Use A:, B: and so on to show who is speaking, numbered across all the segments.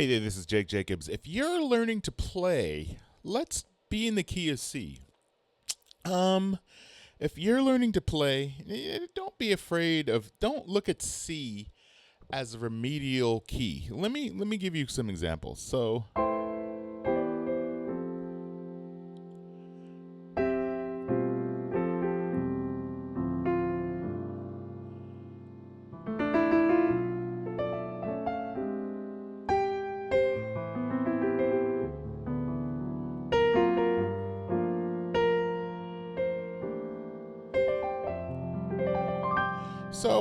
A: Hey there, this is Jake Jacobs. If you're learning to play, let's be in the key of C. Um, if you're learning to play, don't be afraid of. Don't look at C as a remedial key. Let me give you some examples. So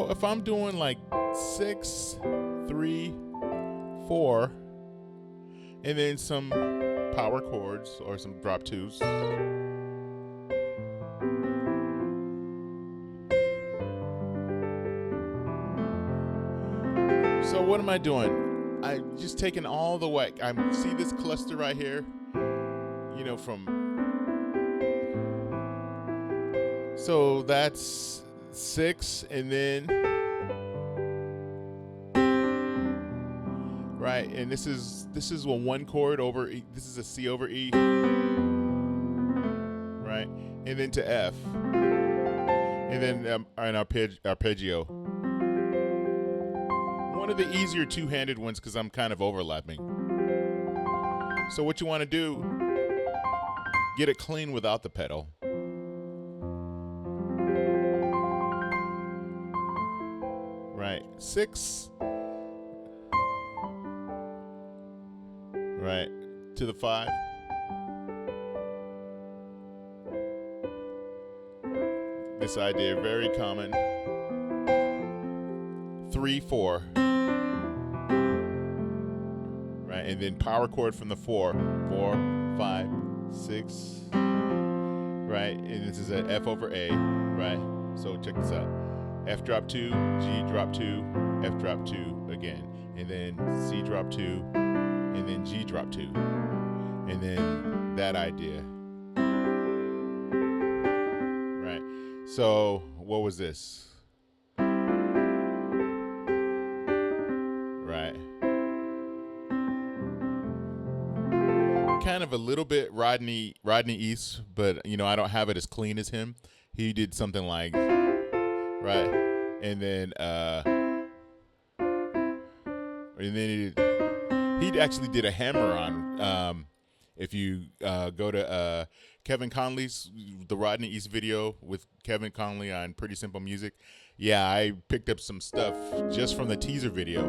A: if I'm doing like 6, 3, 4, and then some power chords or some drop twos. So what am I doing? I'm just taking all the way. I see this cluster right here. So that's 6, and then right, and this is a 1 chord over E. This is a C over E, right, and then to F, and then an arpeggio. One of the easier two-handed ones because I'm kind of overlapping. So what you want to do, get it clean without the pedal. Right, 6, right, to the 5. This idea, very common. 3, 4. Right, and then power chord from the 4. 4, 5, 6. Right, and this is an F over A. Right, so check this out. F drop 2, G drop 2, F drop 2 again, and then C drop 2, and then G drop 2, and then that idea. Right. So what was this? Right. Kind of a little bit Rodney East, but I don't have it as clean as him. He did something like right, and then he actually did a hammer on. If you go to Kevin Conley's the Rodney East video with Kevin Conley on Pretty Simple Music, yeah, I picked up some stuff just from the teaser video.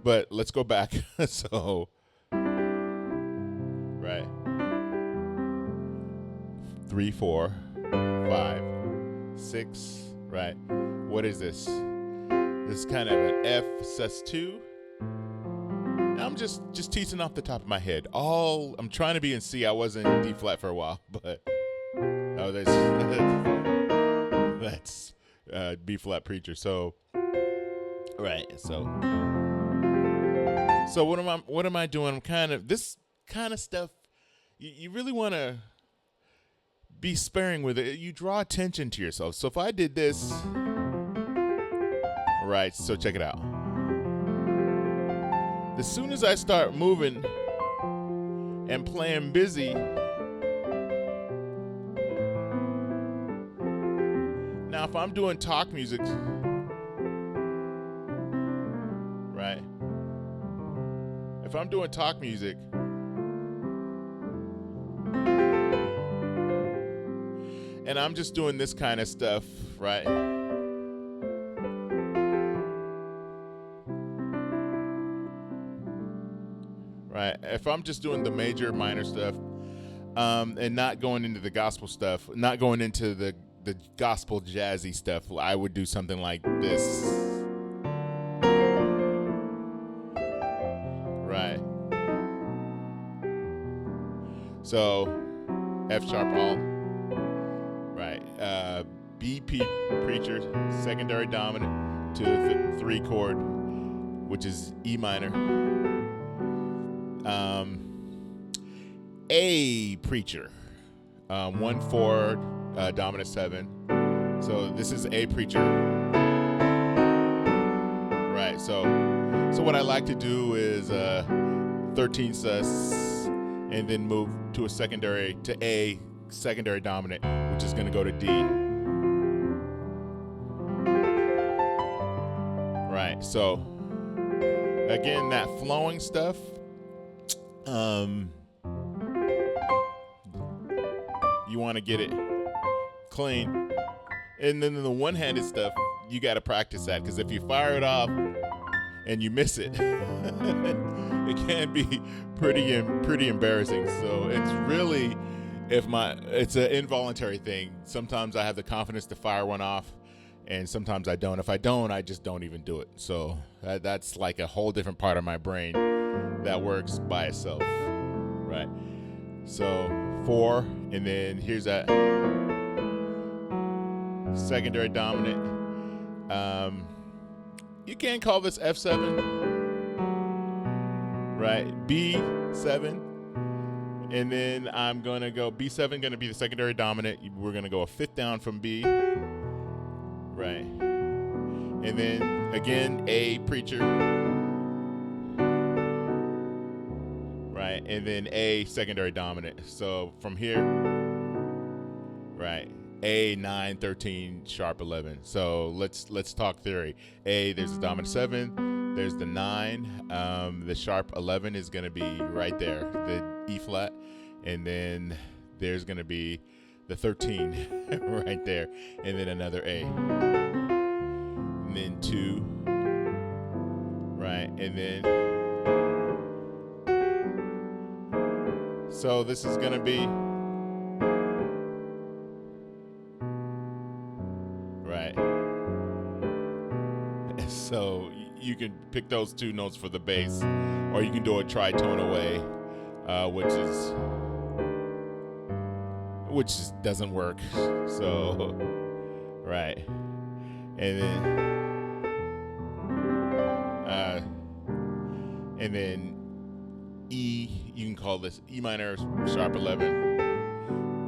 A: But let's go back. So, right, 3, 4, 5, 6. Right. What is this? This is kind of an F sus2. I'm just teasing off the top of my head. I'm trying to be in C. I was in D flat for a while, but that's B flat preacher. So right. So what am I doing? I'm kind of this kind of stuff. You really want to be sparing with it. You draw attention to yourself. So if I did this, right, so check it out. As soon as I start moving and playing busy, now if I'm doing talk music, right, if I'm doing talk music, and I'm just doing this kind of stuff, right? Right. If I'm just doing the major, minor stuff, and not going into the gospel stuff, not going into the gospel jazzy stuff, I would do something like this. Right. So, F sharp alt. Right. B preacher, secondary dominant to the 3 chord, which is E minor. A preacher, 1, 4, dominant 7. So this is A preacher. Right. So So what I like to do is 13 sus, and then move to a secondary dominant, which is going to go to D. Right. So again, that flowing stuff. You want to get it clean. And then the one-handed stuff, you got to practice that, because if you fire it off and you miss it, it can be pretty embarrassing. So it's really, it's an involuntary thing. Sometimes I have the confidence to fire one off, and sometimes I don't. If I don't, I just don't even do it. So that's like a whole different part of my brain that works by itself, right? So 4, and then here's that secondary dominant. You can call this F7, right? B7, and then I'm gonna go B7, gonna be the secondary dominant. We're gonna go a 5th down from B, right? And then again, A preacher, right? And then A secondary dominant. So from here, right? A 9, 13, sharp 11. So let's talk theory. A, there's the dominant 7, there's the 9. The sharp 11 is going to be right there, the E flat, and then there's going to be the 13 right there, and then another A, and then 2, right, and then so this is going to be right. So you can pick those 2 notes for the bass, or you can do a tritone away, which just doesn't work. So right, and then E, you can call this E minor sharp 11,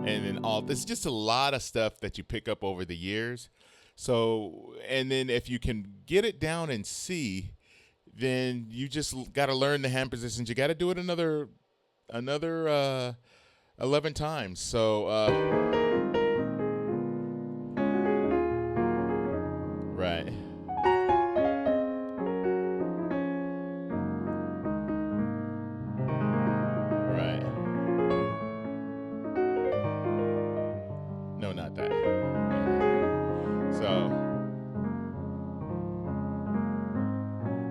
A: and then all this, just a lot of stuff that you pick up over the years. So, and then if you can get it down in C, then you just got to learn the hand positions. You got to do it another 11 times. So, right. Right. No, not that. So,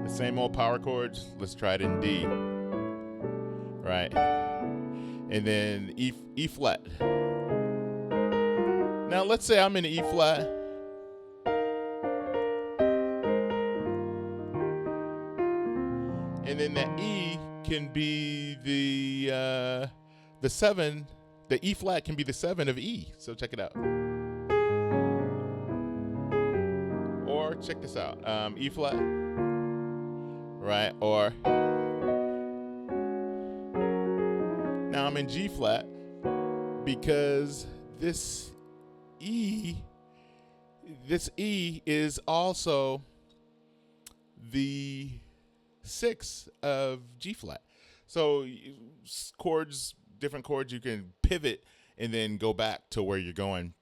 A: the same old power chords. Let's try it in D. Right. And then E flat. Now, let's say I'm in E flat. And then that E can be the 7. The E flat can be the 7 of E. So check it out. Or check this out. E flat. Right. Or now I'm in G flat, because this E is also the 6 of G flat. So different chords, you can pivot and then go back to where you're going.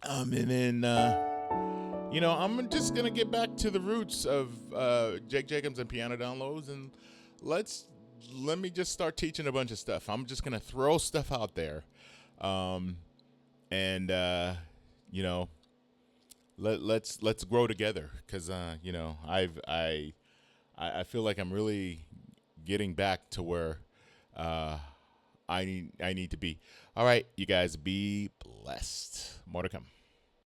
A: And then, I'm just going to get back to the roots of Jake Jacobs and piano downloads, and let me just start teaching a bunch of stuff. I'm just going to throw stuff out there. Let's grow together, because I feel like I'm really getting back to where I need to be. All right, you guys, be blessed. More to come.